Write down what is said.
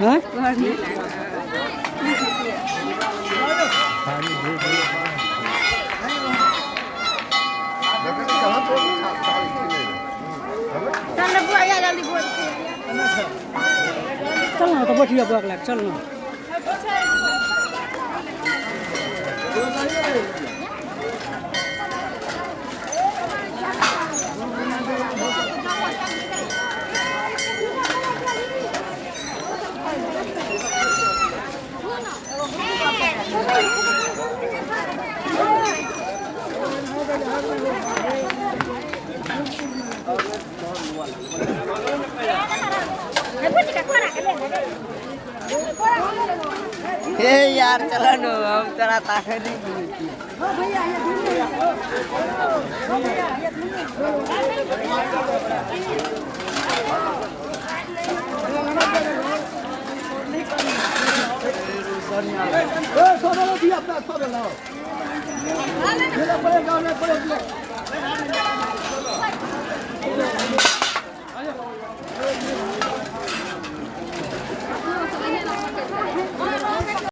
हाँ चल ना तो बैठिए बग लग चल ना हे यार चला नो हम तेरा ताकत नहीं मिलती सब दिया अपना सब लाओ